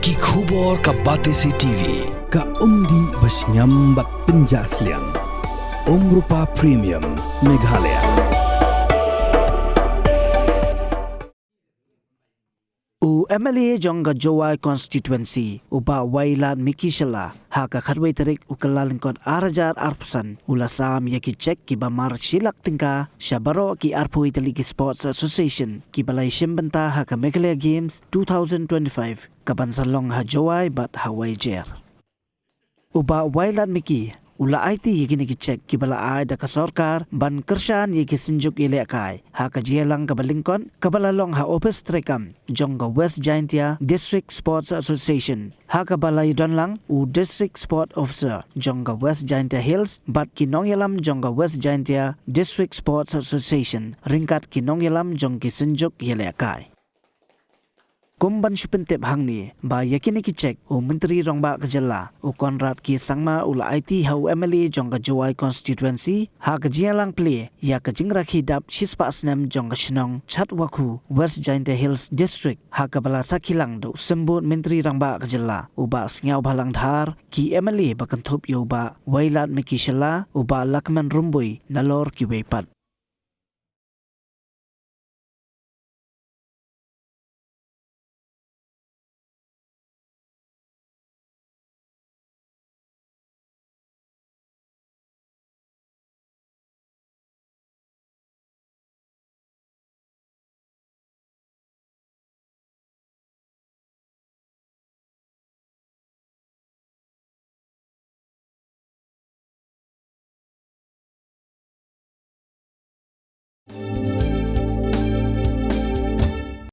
Ki khubor ka Batesi TV. Ka umdi basnyambat penjaslian. Rupa Premium Meghalaya. MLA jongga Jowai constituency uba wailan mikishala haka khadwai tarik ukalalingkon arajar arpusan ulasam yaki Cheque ki bamar shilak tingka shabaro ki arpui Tylli Sports Association ki balai shimbenta haka Meghalaya Games 2025 kabansalong ha Jowai bat hawai jer uba wailan miki ula Aiti yiki niki Cheque ki bala ay da kasorkar ban kershan yiki sinjuk ile kai ha kajielang kabalingkon kabalalong ha opes trekam jongga West Jaintia District Sports Association ha kabala yudonlang u District Sport Officer jongga West Jaintia Hills bat kinongyalam jongga West Jaintia District Sports Association ringkat kinongyalam jongki sinjuk ile kai Kumban shupentep hangni ba yakini ki Cheque o menteri rongba kejala o konrad ki sangma ula Aiti hau MLA jongga Jowai constituency ha kejialang play ya kejingrak hidap shispa asnem jongga shnong chatwaku West Jaintia Hills district ha kabala sakilang do sembut menteri rongba kejala uba sngau balang dhar ki MLA bakantup yoba wailat mikishala uba lakman rumbui nalor ki wepat